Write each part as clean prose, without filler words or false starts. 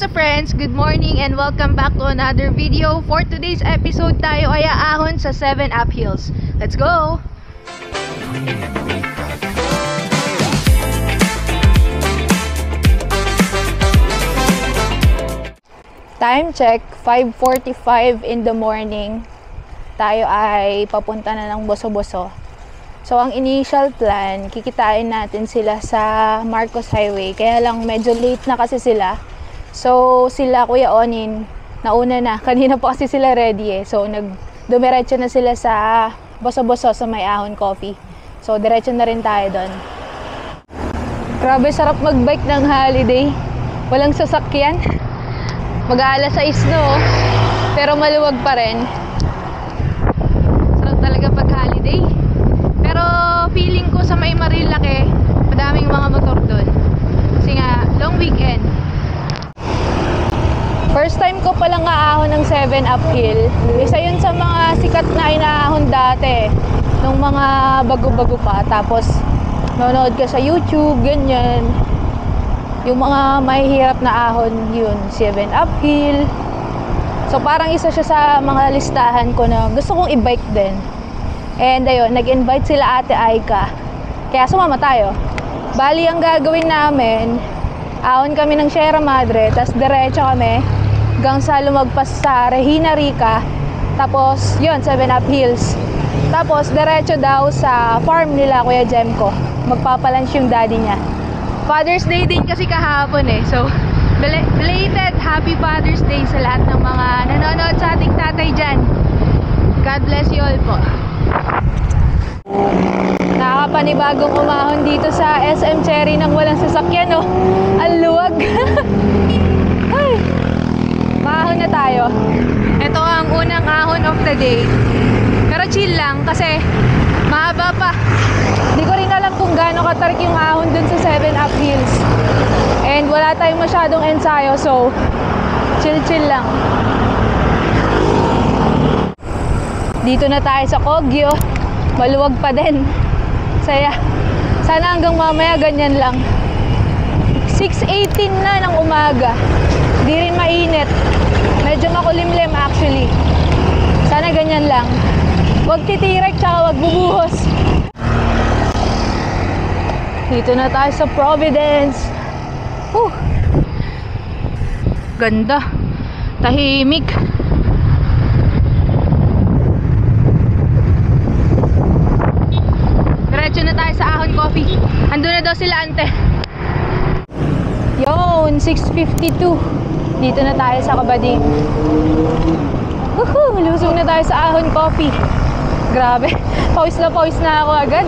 what's up friends? Good morning and welcome back to another video. For today's episode, tayo ay aahon sa 7 Up Hills. Let's go! Time check, 5:45 in the morning. Tayo ay papunta na ng Boso-Boso. So, ang initial plan, kikitain natin sila sa Marcos Highway. Kaya lang, medyo late na kasi sila. So, sila, Kuya Onin, nauna na. Kanina po kasi sila ready eh. So, dumiretso na sila sa Boso-Boso sa May Ahon Coffee. So, diretso na rin tayo doon. Grabe, sarap mag-bike ng holiday. Walang sasakyan. Mag-aalas 6 no, pero maluwag pa rin. Sarap talaga pag holiday. Pero feeling ko sa May Marilake, madaming mga motor doon. Kasi nga, long weekend. First time ko palang aahon ng 7 Uphill. Isa yun sa mga sikat na inaahon dati. Nung mga bago-bago pa. Tapos, manonood ka sa YouTube, ganyan. Yung mga mahihirap na ahon, yun, 7 Uphill. So, parang isa siya sa mga listahan ko na gusto kong i-bike din. And ayun, nag-invite sila Ate Aika. Kaya sumama tayo. Bali, ang gagawin namin, ahon kami ng Sierra Madre, tas diretso kami hanggang sa lumagpas sa Regina Rica. Tapos, yun, 7 Up Hills. Tapos, diretso daw sa farm nila, Kuya Jemco. Magpapalunch yung daddy niya. Father's Day din kasi kahapon eh. So, belated Happy Father's Day sa lahat ng mga nanonood sa ating tatay dyan. God bless you all po. Nakakapanibagong umahon dito sa SM Cherry nang walang sasakyan, oh. Ang luwag. Ay, maahon na tayo. Ito ang unang ahon of the day. Pero chill lang kasi mahaba pa. Hindi ko rin alam kung gaano katarik yung ahon dun sa 7 Up Hills. And wala tayong masyadong ensayo, so chill lang. Dito na tayo sa Kogyo. Maluwag pa din. Saya. Sana hanggang mamaya ganyan lang. 6:18 na ng umaga. Di rin mainit. Medyo makulimlim actually. Sana ganyan lang. Huwag titirek tsaka huwag bubuhos. Dito na tayo sa Providence. Ganda. Tahimik. Diretso na tayo sa Ahon Coffee. Andun na daw sila ante. Yun, 6:52. Dito na tayo sa Kabading. Lusong na tayo sa Ahon Coffee. Grabe, pawis na ako agad.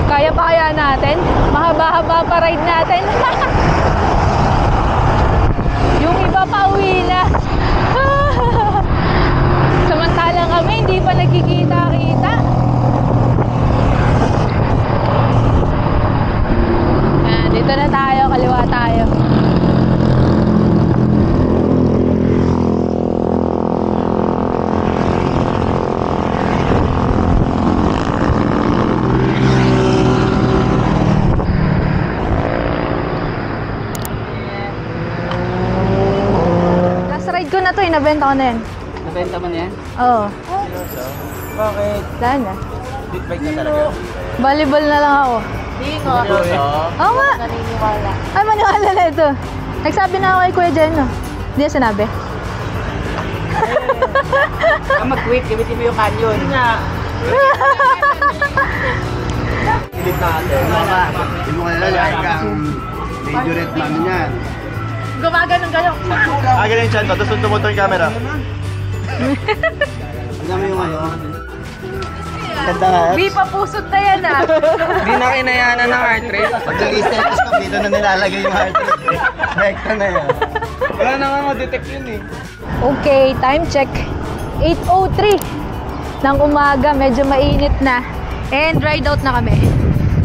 Kaya pa kaya natin? Mahaba-haba pa ride natin. Yung iba pa uwi na. Samantalang kami hindi pa nagkikita-kita. Dito na tayo, kaliwa tayo. Last ride ko na to, nabenta ko na yan. Nabenta mo na yan? Oo. Bakit? Saan na? Big bike na talaga. Volleyball na lang ako. Tingo. Oo nga. Naniniwala. Ay, maniwala na ito. Nagsabi na ako kay Kuya Jen, no? Hindi na sinabi. Mag-quit, gamitin mo yung canyon. Nga. Pilit natin. Hindi mo kailangan kang majorette man niyan. Gumaganon kayo. Ganyan siya. Tapos tumuto yung camera. Alam mo yung ano? Ganda nga. Di pa pusot na yan, ah. Hindi na kinayanan ng heart rate. Pag nag-status ko, dito na nilalagay yung heart rate. Rekta na yan. Wala na nga ma-detect yun eh. Okay, time check. 8:03 ng umaga. Medyo mainit na. And ride out na kami.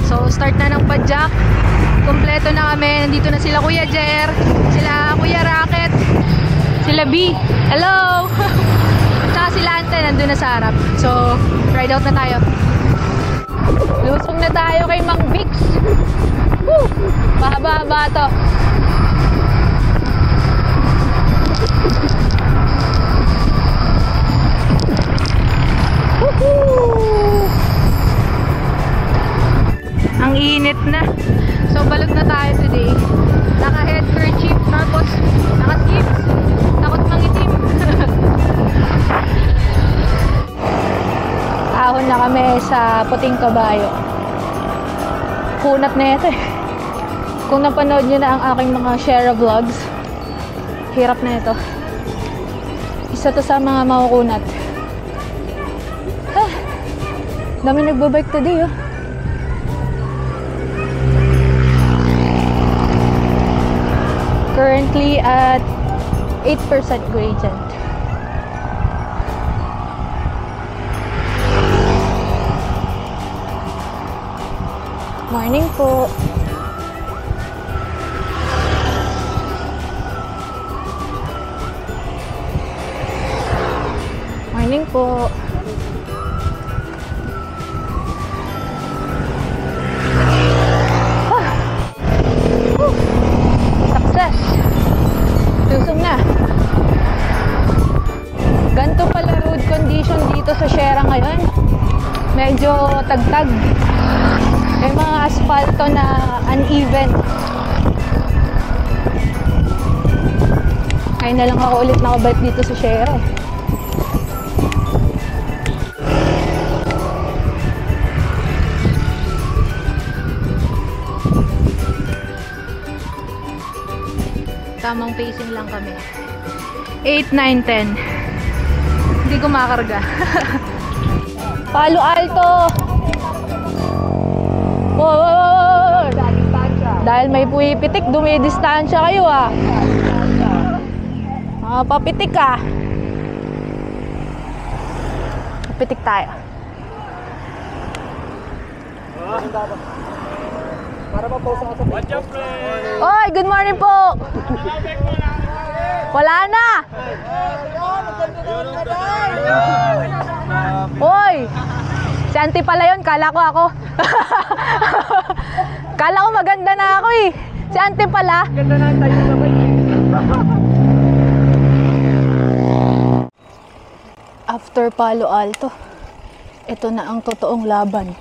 So, start na ng padjak. Kompleto na kami. Nandito na sila Kuya Jer, sila Kuya Racket, sila B. Hello! Tsaka sila Ante, nandun na sa harap. So, ride out na tayo. Lusong na tayo kay Mang Vix. Mahaba-haba to. sa Puting Kabayo. Kunat na ito eh. Kung napanood nyo na ang aking mga share vlogs, hirap na ito. Isa to sa mga makukunat. Dami nagbabike today oh. Currently at 8% gradient. Morning po. Morning po. Success. Lusong na. Ganito pala road condition dito sa Sierra ngayon. Medyo tagtag. May mga asfalto na uneven. Ay na lang ako ulit nakabike dito sa Sierra. Tamang pacing lang kami. 8, 9, 10. Hindi ko makarga. Palo Alto! Wow! Dahil may puwipitik, dumidistansya kayo ah. Papitik ah. Papitik tayo. Para ma-post ako sa Facebook. Oy, good morning po! Wala na! Oy! Si Auntie pala yun, kala ko ako. Kala ko maganda na ako eh. Si Auntie pala. Ganda na tayo sa After Palo Alto, ito na ang totoong laban.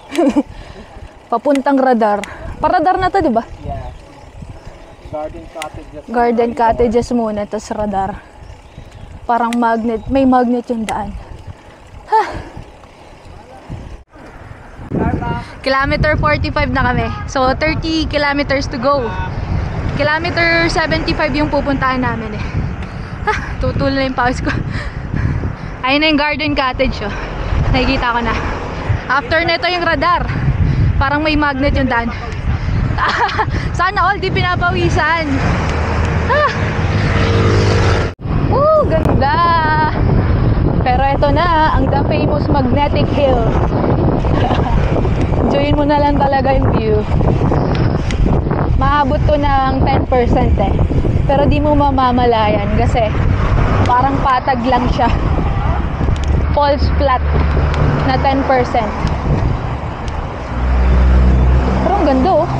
Papuntang radar. Paradar na to, di ba? Yeah. Garden cottages. Garden cottages muna, tas radar. Parang magnet. May magnet yung daan. Kilometer 45 na kami. So, 30 kilometers to go. Kilometer 75 yung pupuntahan namin eh. Tutulo na yung pawis ko. Ayun na yung garden cottage oh. Nakikita ko na. After nito yung radar. Parang may magnet yung daan. Sana all di pinapawisan. Ganda. Pero ito na ang the famous Magnetic Hill. Enjoyin mo na lang talaga yung view. Maabot to ng 10% eh. Pero di mo mamamalayan kasi parang patag lang siya. Falls flat na 10%. Pero ang ganda oh.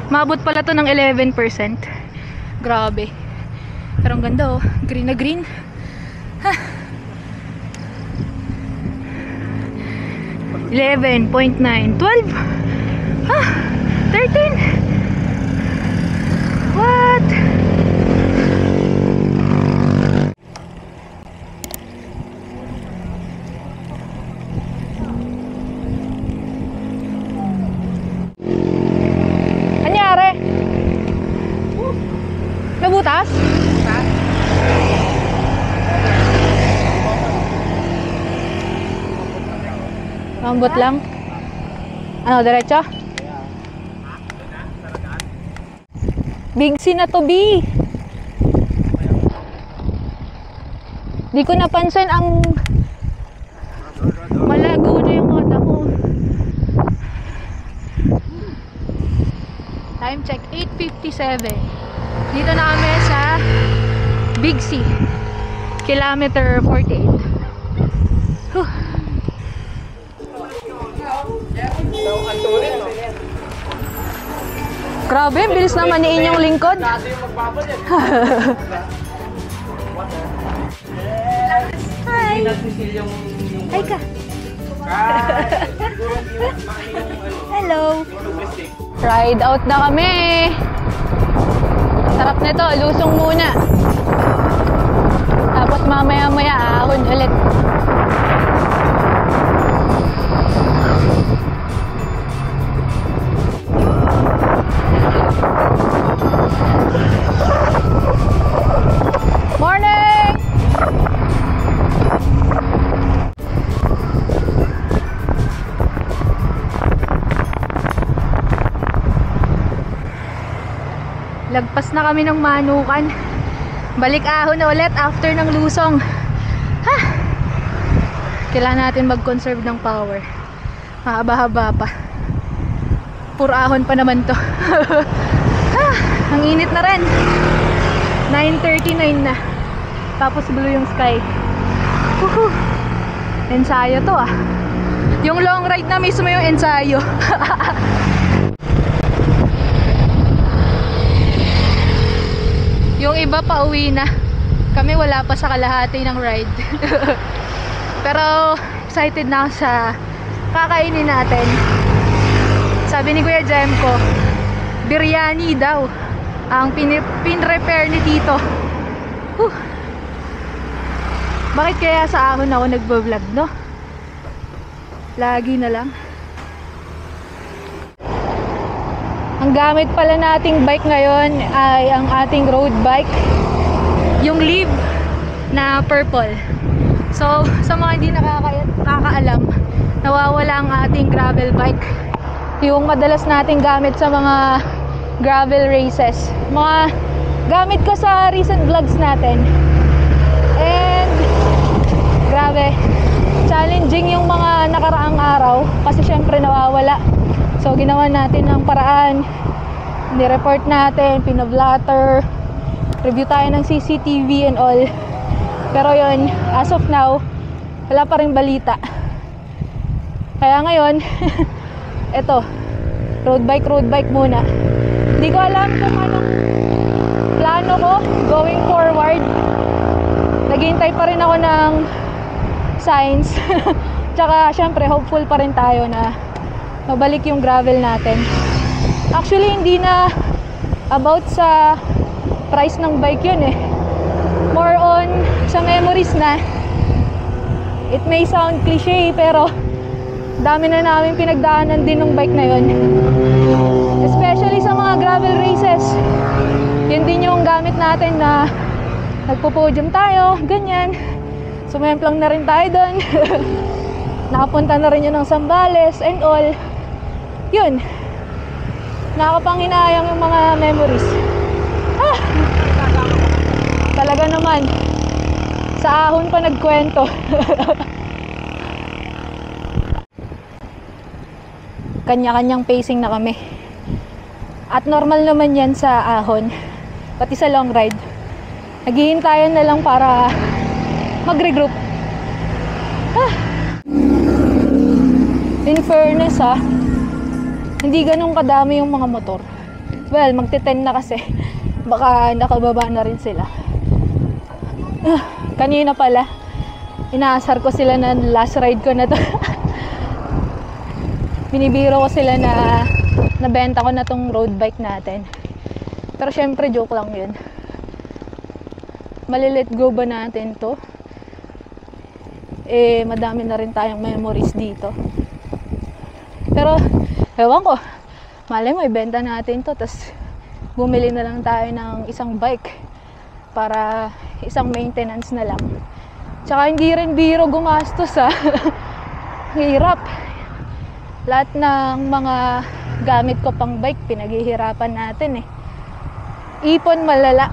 Maabot pala to ng 11%. Grabe. Pero ang ganda oh. Green na green. 11.9 12 13 What? Anyari? Nabutas? Mambot lang. Ano, diretso? Big C na to, B. Di ko napansin ang malago na yung mata mo. Time check, 8:57. Dito na kami sa Big C. Kilometer 48. Huh. Grabe, bilis naman ni inyong lingkod. Hi! Hi ka! Hello! Ride out na kami! Sarap nito, lusong muna. Tapos mamaya-maya ahon ulit. Lagpas na kami ng Manukan. Balik ahon na ulit after ng lusong. Ha! Kailangan natin mag-conserve ng power. Mahaba-haba pa. Puro ahon pa naman to. Ha! Ang init na rin. 9:39 na. Tapos blue yung sky. Woohoo! Ensayo to ah. Yung long ride na mismo yung ensayo. Yung iba pa uwi na. Kami wala pa sa kalahati ng ride. Pero excited na ako sa kakainin natin. Sabi ni Kuya Jemko, biryani daw ang pin-repair ni Tito. Bakit kaya sa ahon ako nagbo-vlog, no? Lagi na lang. Ang gamit pala nating bike ngayon ay ang ating road bike, yung Liv na purple. So sa mga hindi nakakaalam, nawawala ang ating gravel bike, yung madalas nating gamit sa mga gravel races, mga gamit ko sa recent vlogs natin. And grabe, challenging yung mga nakaraang araw kasi syempre nawawala. So ginawa natin ng paraan, ni-report natin, pinablatter, review tayo ng CCTV and all. Pero yun, as of now, wala pa rin balita. Kaya ngayon, eto, road bike muna. Hindi ko alam kung anong plano ko going forward. Naghihintay pa rin ako ng signs. Tsaka syempre hopeful pa rin tayo na mabalik yung gravel natin. Actually hindi na about sa price ng bike yun eh. More on sa memories na. It may sound cliche pero dami na namin pinagdaanan din ng bike na yun. Especially sa mga gravel races. Yun din yung gamit natin na nagpo-podium tayo, ganyan. Sumemplang na rin tayo doon. Nakapunta na rin yun ng Zambales and all. Yun. Nakakapanghinayang yung mga memories. Ah! Talaga naman. Sa ahon pa nagkwento. Kanya-kanyang pacing na kami. At normal naman yan sa ahon. Pati sa long ride. Naghihintayan na lang para mag-regroup. Ah! In fairness hindi ganun kadami yung mga motor. Well, magti-10 na kasi. Baka nakababa na rin sila. Kanina pala, inaasar ko sila na last ride ko na to. Binibiro ko sila na nabenta ko na tong road bike natin. Pero syempre joke lang yun. Malilet go ba natin to? Madami na rin tayong memories dito. Pero ewan ko, malay mo ibenta natin to, tas bumili na lang tayo ng isang bike para isang maintenance na lang. Tsaka hindi rin biro gumastos hirap. Lahat ng mga gamit ko pang bike pinaghihirapan natin eh. Ipon malala.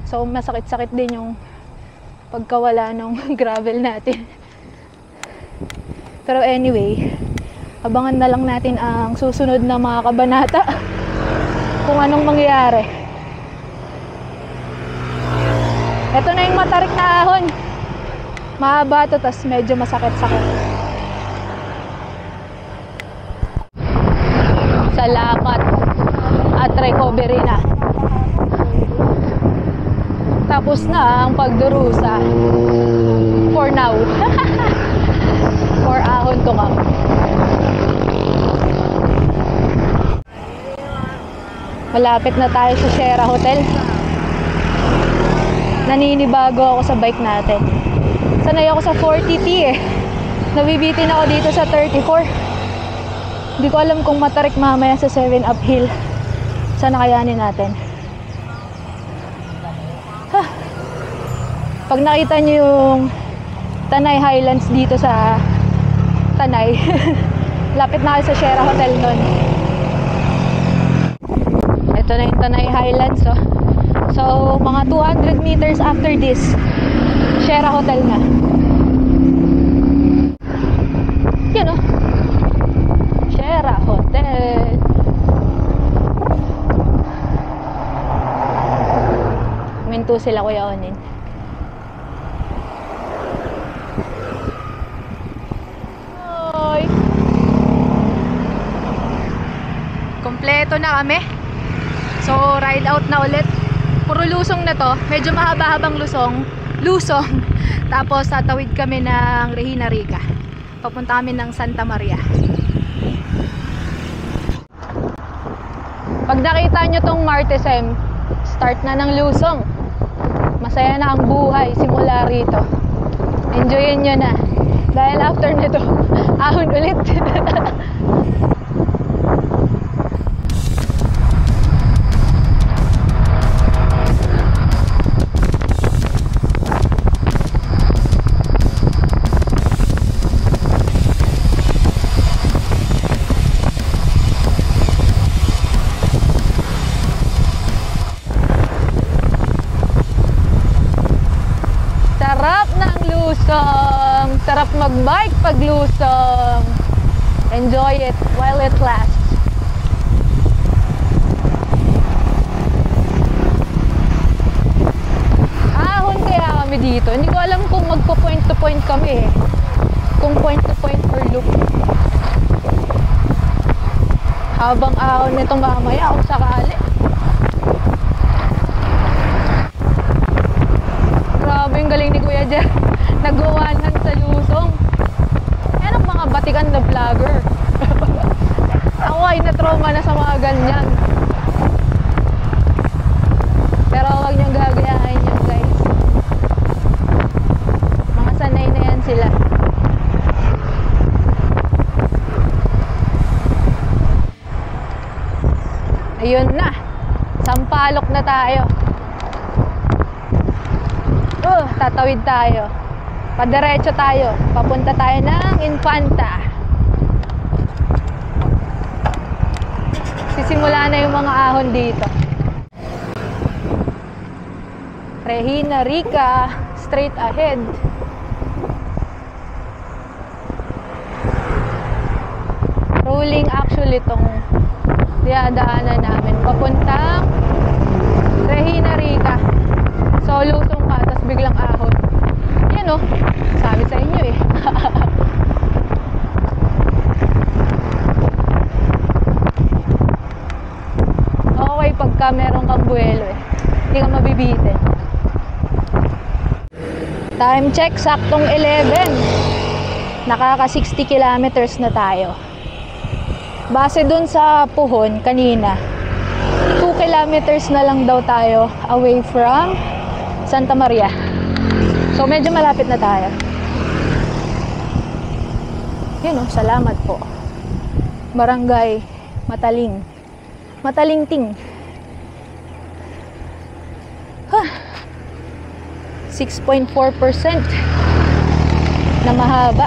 So masakit-sakit din yung pagkawala ng gravel natin. Pero anyway, abangan na lang natin ang susunod na mga kabanata kung anong mangyayari. Ito na yung matarik na ahon. Mahaba to, tas medyo masakit-sakit. Salamat at recovery na. Tapos na ang pagdurusa for now. For ahon to come. Malapit na tayo sa Sierra Hotel. Naninibago ako sa bike natin. Sanay ako sa 40T eh. Nabibitin ako dito sa 34. Hindi ko alam kung matarik mamaya sa 7 uphill. Sana kayanin natin. Pag nakita nyo yung Tanay Highlands dito sa Tanay, lapit na kayo sa Sierra Hotel nun. Ito na yung Tanay Highlands, oh. So, mga 200 meters after this, Shera Hotel na. Yun, oh. Shera Hotel. Minto sila, Kuya Onin. Hoy! Kompleto na kami. So, ride out na ulit. Puro lusong na to. Medyo mahaba-habang lusong. Tapos, tatawid kami ng Regina Rica. Papunta kami ng Santa Maria. Pag nakita nyo tong Martesem, start na ng lusong. Masaya na ang buhay simula rito. Enjoyin nyo na. Dahil after nito, ahon ulit. Sarap mag-bike pag lusong. Enjoy it while it lasts. Ahon kaya kami dito. Hindi ko alam kung magpo-point to point kami eh. Kung point to point or loop. Habang ahon nito mamaya kung sakali. Grabe yung galing ni Kuya Jer. Nagwawanan sa lusong. Yan ang mga batikan na vlogger. Ako ay na-trauma na sa mga ganyan. Pero huwag niyong gagayahin yan, guys. Mga sanay na yan sila. Ayun na. Sampalok na tayo. Tatawid tayo. Padiretso tayo. Papunta tayo ng Infanta. Sisimula na yung mga ahon dito. Regina Rica, straight ahead. Rolling actually itong dinadaanan namin. Papuntang Regina Rica. So, lusong ka, tapos biglang ahon. Yan o, sabi sa inyo eh. Okay pagka meron kang buwelo eh. Hindi ka mabibitin. Time check, saktong 11. Nakaka 60 kilometers na tayo. Base dun sa Puhon kanina, 2 kilometers na lang daw tayo away from Santa Maria. So medyo malapit na tayo. Yun o, salamat po. Barangay Mataling. Matalingting. 6.4% na mahaba.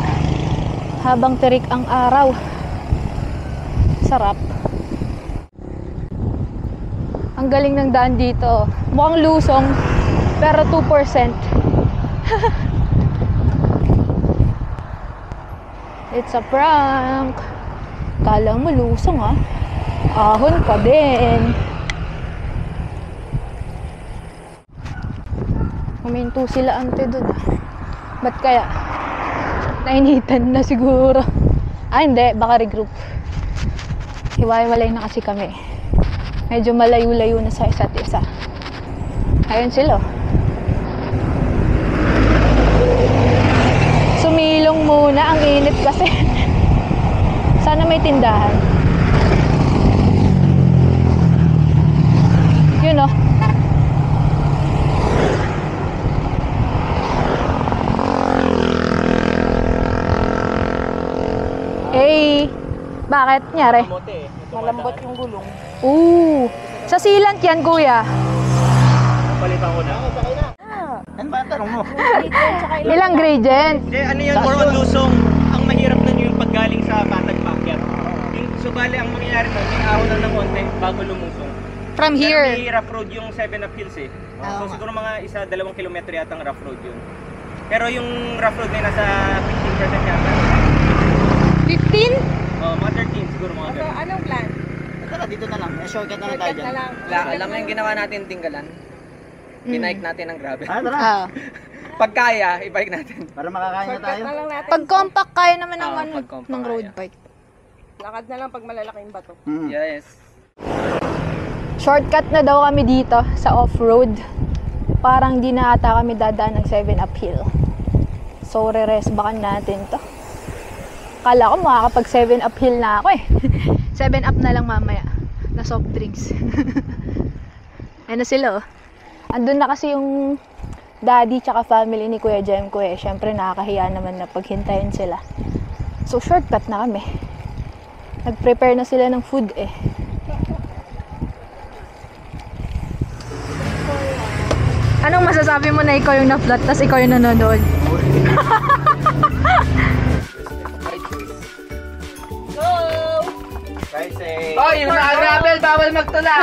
Habang terik ang araw. Sarap. Ang galing ng daan dito. Mukhang lusong, pero 2%. It's a prank. Kala mo lusong ha. Ahon pa din. Huminto sila ante dun ha. Ba't kaya? Nainitan na siguro. Ah hindi, baka regroup. Hiwa-hiwalay na kasi kami. Medyo malayo-layo na sa isa't isa. Ayun sila. Sumilong muna, ang init kasi. Sana may tindahan. Yun o. Eh, bakit? Nyari? Malambot yung gulong. Sa sealant yan, kuya. Palitan ko na. Ano ba ang tanong mo? Ilang gradient? Hindi, ano yun? More on lusong. Ang mahirap na yung paggaling sa Matag Backyard. So, bali, ang mangyayari na, may ahon na ng konti bago lumusong. From here. Pero may rough road yung 7 Up Hills eh. So siguro mga 1-2 kilometro yata ang rough road yun. Pero yung rough road na nasa 15% yata. 15? Oh, mga 13 siguro mga ganun. Anong plan? Tara, dito na lang. Shortcut na lang tayo dyan. Alam mo yung ginawa natin tinggalan? Kinike natin ng grabe. Tara. Ah. Pag kaya, ibike natin. Para makakain na tayo. Na lang natin. Pag compact, kaya naman ng, Oo, ano, pag compact ng road kaya. bike. Lakad na lang pag malalaking bato. Yes. Shortcut na daw kami dito sa off-road. Parang di na ata kami dadaan ng 7 uphill. So, re-rest bakan natin to. Kala ko makakapag 7 uphill na ako eh. 7 up na lang mamaya. Na soft drinks. Ayun na sila oh. Andun na kasi yung daddy tsaka family ni Kuya Jem ko eh. Siyempre nakakahiya naman na paghintayin sila. So, shortcut na kami. Nag-prepare na sila ng food eh. Anong masasabi mo na ikaw yung na-flat tas ikaw yung nanonood? Oh, yung naka-gravel, bawal magtula.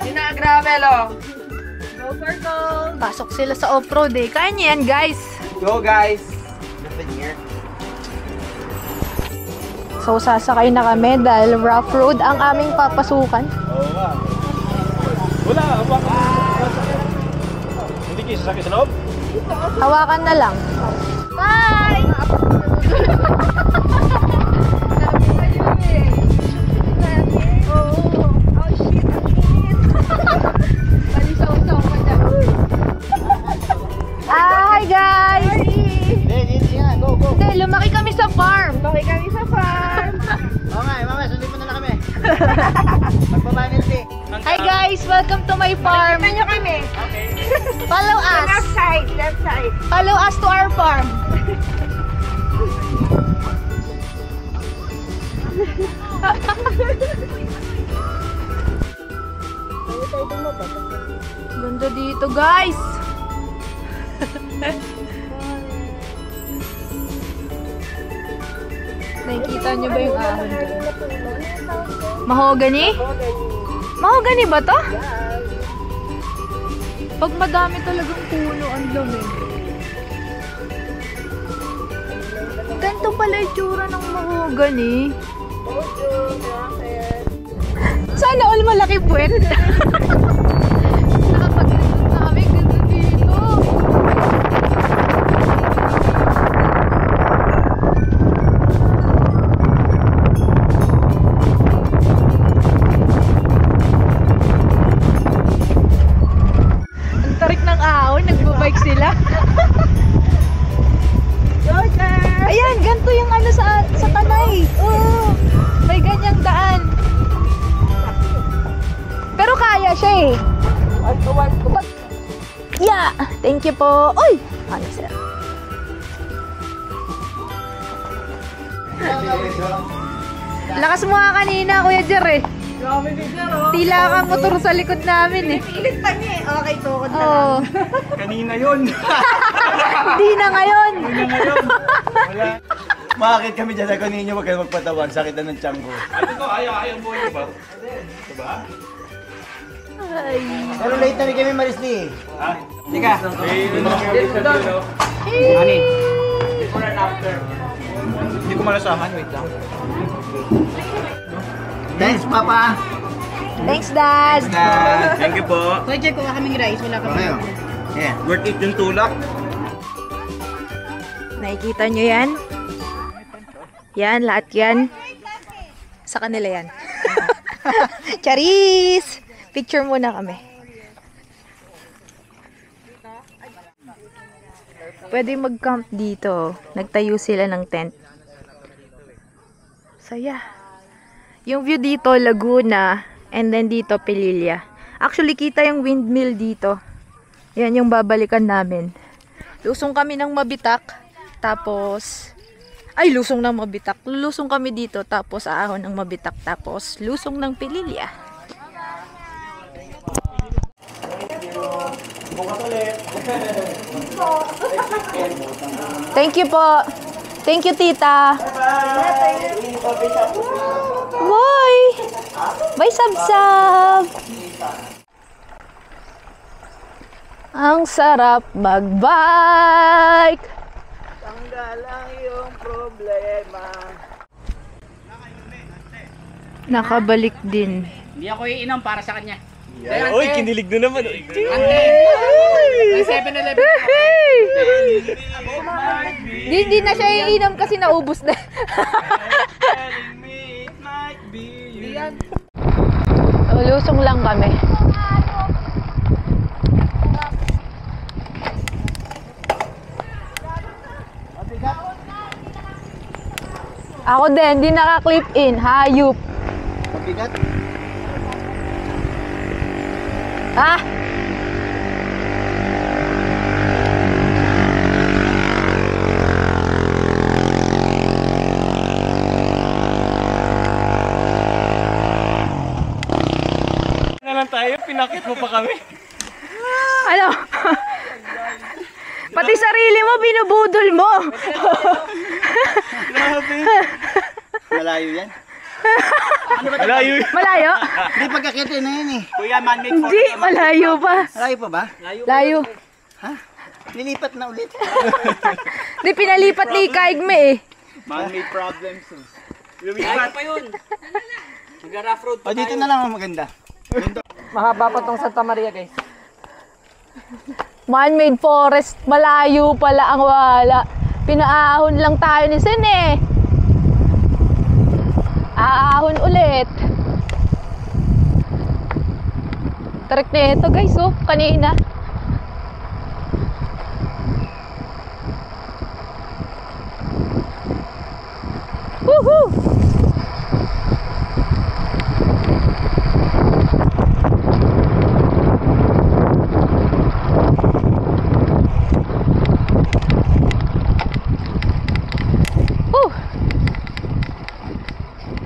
Yung naka-gravel, oh. Pasok sila sa off-road eh. Kaya niyo yan guys. Go, guys. So sasakay na kami dahil rough road ang aming papasukan. Wala, hindi kayo sasakay sa loob? Hawakan na lang. Bye! Hi guys! Go, go. Hindi, lumaki kami sa farm. Bakit kami sa farm? Oo nga, mamaya, sundin mo na lang kami. Magbabanil di. Hi guys! Welcome to my farm. Tingnan nyo kami. Follow Left us. side, left side. Follow us to our farm. Ganda dito guys. Nakikita nyo ba yung ahon doon? Mahogany? Mahogany ba to? Pag madami talagang puno, ang dami. Ganito pala yung tsura ng mahogany. Sana all malaki puwet. Nakapag-resort na kami, ganda dito. Ang tarik ng ahon, nagbabike sila. Ayan, ganito yung ano sa Tanay. Oh, may ganyang daan. Pero kaya siya eh. Yeah, thank you po. Uy! Ano sir? Lakas mo nga kanina, Kuya Jer eh. Tila kang motor sa likod namin eh. Pilit pa niya eh. Okay, tukod na Oo. Kanina yun. Di na ngayon. Wala. Makakit kami dyan sa kaninyo, wag kayo magpatawan. Sakit na ng tiyan ko. Ano to? Ayaw po yun ba? Diba? Ay. Pero late na rin kami, Marisli. Ha? Tika. Ani? Before and after. Hindi ko malasahan. Wait lang. Thanks, Papa. Thanks, Dad. Thank you po. Kuya Jer, kuha kaming rice. Wala Okay. Yeah. Worth it yung tulak. Nakikita nyo yan? Yan, lahat yan. Sa kanila yan. Charis! Picture muna kami. Pwede mag-camp dito. Nagtayo sila ng tent. Saya. Yung view dito, Laguna. And then dito, Pililla. Actually, kita yung windmill dito. Yan yung babalikan namin. Lusong kami ng Mabitak. Tapos, ay, lusong ng Mabitak. Lusong kami dito. Tapos, aahon ng Mabitak. Tapos, lusong ng Pililla. Thank you po. Thank you, tita. Bye. Bye, sab-sab. Ang sarap magbike. Tanggal ang iyong problema. Nakabalik din. Hindi ako iinom para sa kanya. Uy, kinilig na naman. May 7-Eleven. Hindi na siya iinom kasi naubos na. Lusong lang kami. Ako din, di naka-clip in. Hayop. Mabigat. Ah! Na lang tayo, pinakit mo pa kami. Ano? Pati sarili mo, binubudol mo. Malayo yan. Malayo. Malayo? Hindi pagkakitin na yan eh. Kuya, man-made photo. Hindi, malayo pa. Malayo pa ba? Layo. Ha? Nilipat na ulit. Di pinalipat ni Kaigme eh. Man-made problems. Lumipat pa yun. Nag-rough road O dito na lang ang maganda. Mahaba pa tong Santa Maria, guys. Man-made forest, malayo pala ang wala. Pinaahon lang tayo ni Sen eh. Aahon ulit. Tarik na ito guys oh, kanina. Woohoo!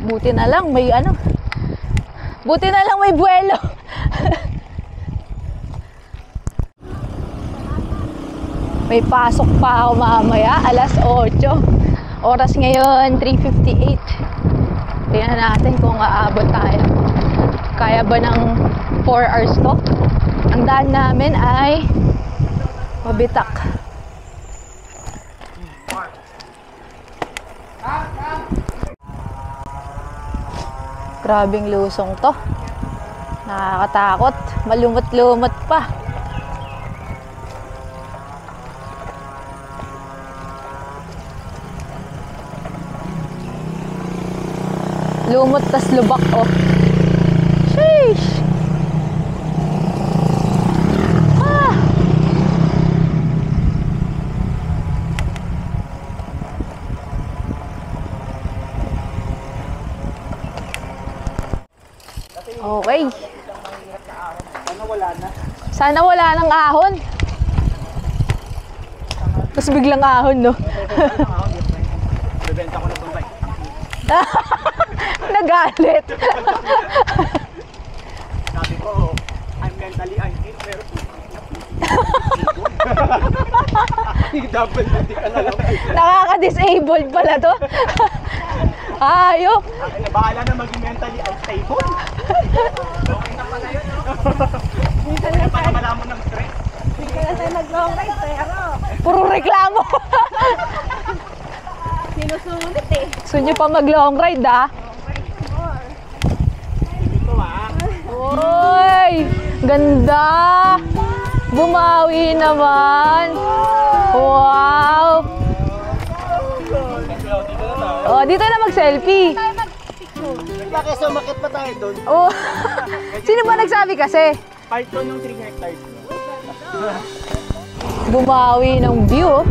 Buti na lang may ano. Buti na lang may buwelo. May pasok pa ako mamaya, alas 8. Oras ngayon 3:58. Tingnan natin kung aabot tayo. Kaya ba ng 4 hours to? Ang daan namin ay Mabitak. Grabing lusong to. Nakakatakot. Malumot-lumot pa. Lumot tas lubak oh. Sheesh! Ah! Okay. Sana wala nang ahon. Tapos biglang ahon, no? Bebenta ko na itong bike. Nagalit. Sabi ko, I'm mentally unfit, pero double duty ka na lang. Nakaka-disabled pala to. Ayop. Bahala na maging mentally unstable. Okay na pala yun, no? Kaya pa naman mo ng stress. Kaya tayo nag-long ride, pero Puro reklamo. sinusulit eh. Gusto nyo pa mag-long ride, ah? Ito, ah. Uy! Ganda! Bumawi naman! Wow! Oh, dito na mag-selfie. Bakit sumakit pa tayo doon? Oh. Sino ba nagsabi kasi? Part 2 ng 3 hectares. Bumawi ng view.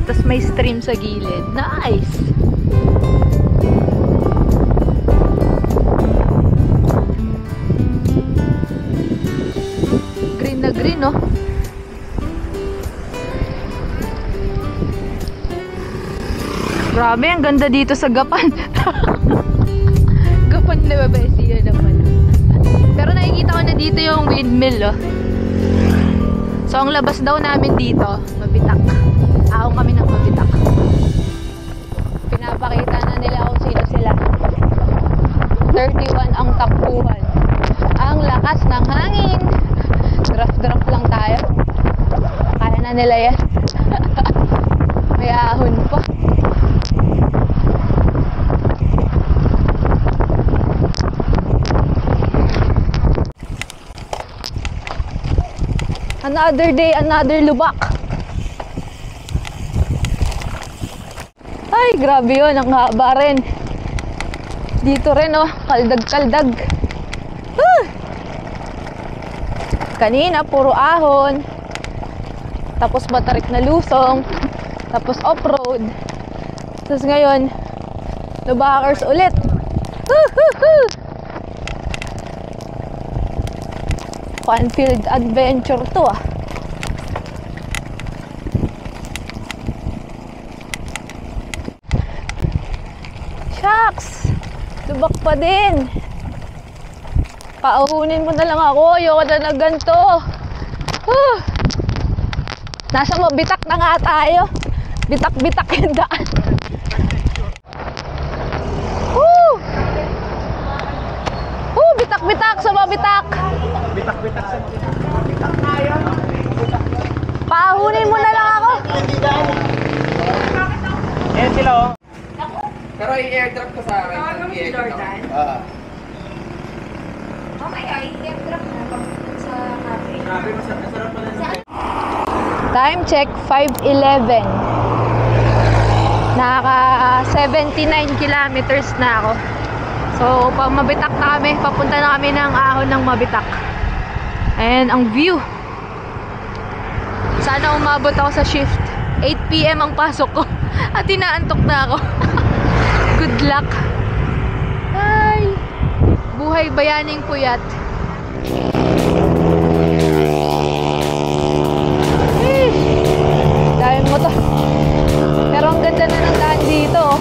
Tapos may stream sa gilid. Nice! Green na green, no? Grabe, ang ganda dito sa Gapan. Gapan na babesiya na pala. Pero nakikita ko na dito yung windmill, oh. So, ang labas daw namin dito, Mabitak. Ahon kami ng Mabitak. nila yan. May ahon pa. Another day, another lubak. Ay, grabe yun. Ang haba rin. Dito rin, oh. Kaldag-kaldag. Kanina, puro ahon. Tapos matarik na lusong. Tapos off-road. Tapos ngayon, lubakers ulit. Fun-filled adventure to, ah. Shucks! Lubak pa din. Pauhunin mo na lang ako. Ayoko na ganito. Nasa mabitak na nga tayo. Bitak-bitak yung daan. Bitak-bitak sa mabitak. Bitak-bitak sa bitak na yan. Pauhunin mo na lang ako. Ayan sila, oh. Pero i-airdrop ko sa akin. I-airdrop. Time check, 5:11. Naka 79 kilometers na ako. So, pag Mabitak na kami, papunta na kami ng ahon ng Mabitak. And ang view. Sana umabot ako sa shift. 8 PM ang pasok ko. At inaantok na ako. Good luck. Ay, buhay bayaning puyat. Dahil mo to. Pero ang ganda na ng daan dito, oh.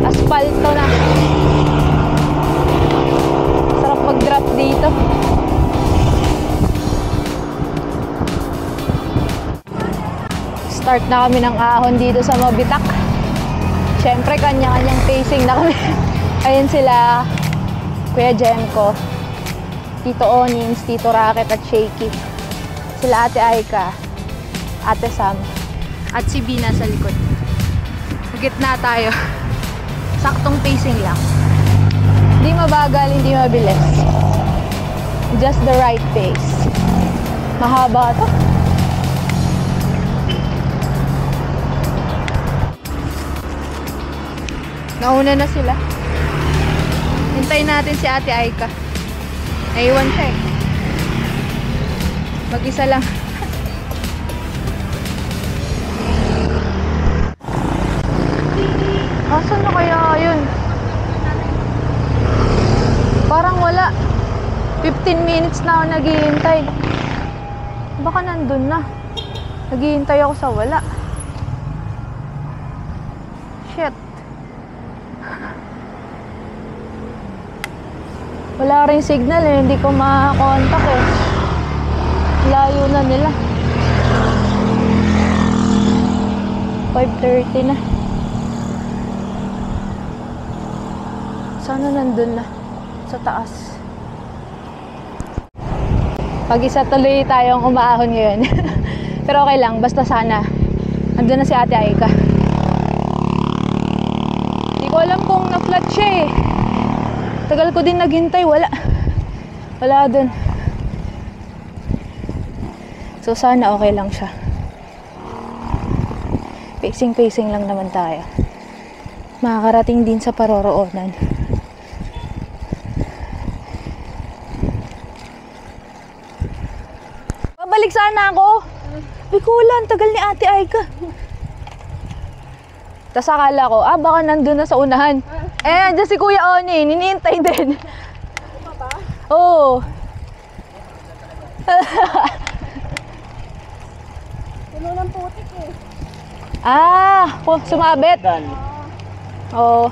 Aspalto na. Sarap mag-drop dito. Start na kami ng ahon dito sa Mabitak. Siyempre, kanya-kanyang pacing na kami. Ayun sila, Kuya Jenko, Tito Onings, Tito Racket at Shaky. Sila Ate Aika, Ate Sam, at si Bina sa likod. Gitna tayo. Saktong pacing lang. Hindi mabagal, hindi mabilis. Just the right pace. Mahaba to. Nauna na sila. Hintayin natin si Ate Aika. Naiwan siya eh. Mag-isa lang. Asan na kaya yun? Parang wala. 15 minutes na ako naghihintay. Baka nandun na. Naghihintay ako sa wala. Shit. Wala rin signal eh. Hindi ko makakontak eh. Layo na nila. 5:30 na. Sana nandun na. Sa taas. Pag-isa tuloy tayong umaahon ngayon. Pero okay lang. Basta sana nandun na si Ate Aika. Hindi ko alam kung na-flat siya eh. Tagal ko din naghintay, wala. Wala dun. So sana okay lang siya. Pacing lang naman tayo. Makakarating din sa paroroonan. Pabalik sana ako. Bikulan, tagal ni Ate Aika. Tapos akala ko, baka nandun na sa unahan. Andiyan si Kuya Oni, ninihintay din. Oo. Puno ng putik eh. Sumabit. Oo.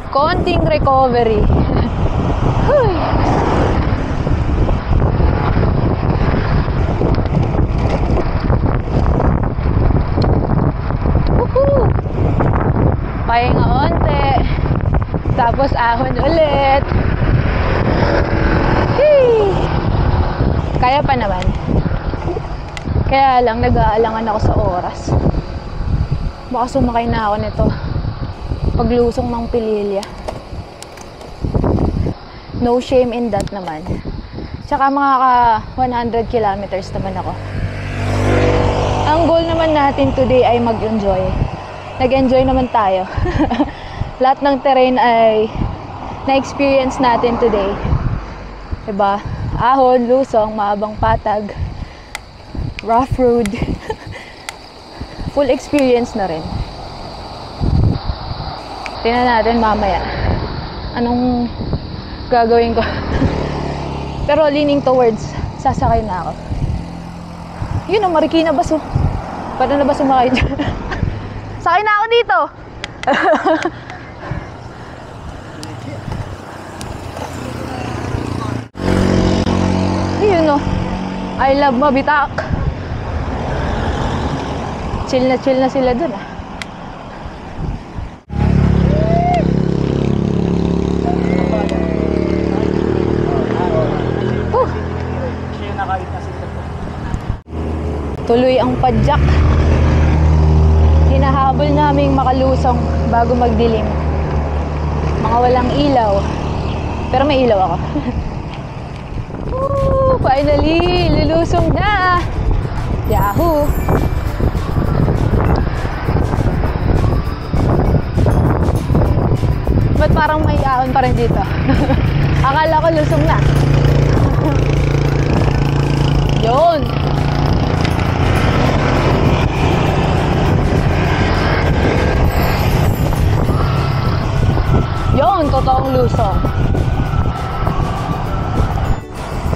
Konting recovery. Pahinga onte. Tapos ahon ulit. Hey! Kaya pa naman. Kaya lang, nag-aalangan ako sa oras. Baka sumakay na ako nito. Paglusong ng Pililya. No shame in that naman. Tsaka mga 100 kilometers naman ako. Ang goal naman natin today ay mag-enjoy. Nag-enjoy naman tayo. Lahat ng terrain ay na-experience natin today. Diba? Ahon, lusong, mahabang patag, rough road. Full experience na rin. Tingnan natin mamaya anong gagawin ko. Pero leaning towards sasakay na ako. Yun o, Marikina Bus o. Paano na ba sumakay dyan? Sakay na ako dito. Yun o, I love Mabitak. Chill na sila dun ah. Tuloy ang padyak. Hinahabol naming makalusong bago magdilim. Mga walang ilaw. Pero may ilaw ako. Finally, lulusong na. Yahoo! Ba't parang may ahon pa rin dito? Akala ko lusong na. Yun! Yun, totoong lusong.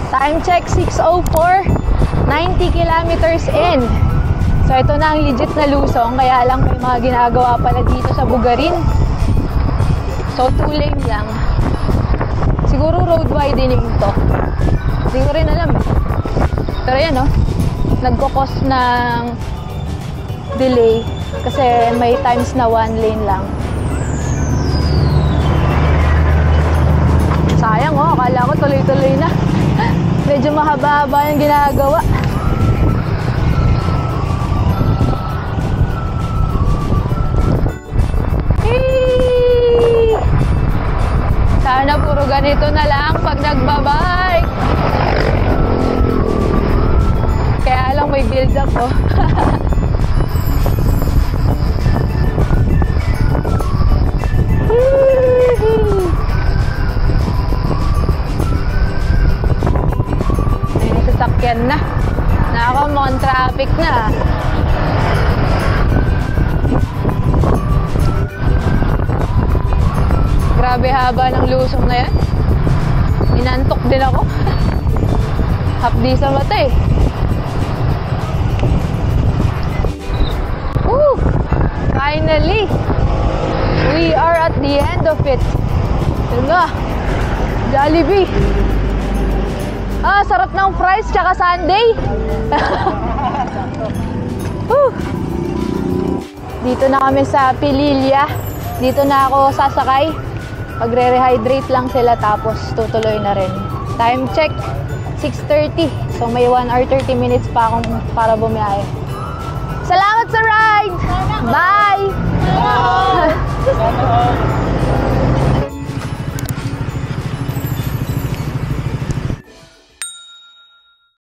Time check, 6:04. 90 kilometers in. So, ito na ang legit na lusong. Kaya lang may mga ginagawa pala dito sa Bugarin. So, 2 lane lang. Siguro road widening to. Hindi ko rin alam. Pero yan, oh. Nagkukos ng delay. Kasi may times na 1 lane lang. Sayang, oh. Akala ko tuloy-tuloy na. Medyo mahaba-haba yung ginagawa. Eee! Sana puro ganito na lang pag nagbabike. Kaya lang may build up, oh. Sasakyan na. Nako, mukhang traffic na. Grabe haba ng lusong na yan. Inantok din ako. Hapdi sa mata eh. Woo! Finally! We are at the end of it. Yun nga. Jollibee. Ah, sarap ng fries tsaka sundae. Dito na kami sa Pililya. Dito na ako sasakay. Magre-rehydrate lang sila tapos tutuloy na rin. Time check, 6:30. So may 1 hour 30 minutes pa akong para bumiyahe. Salamat sa ride! Bye!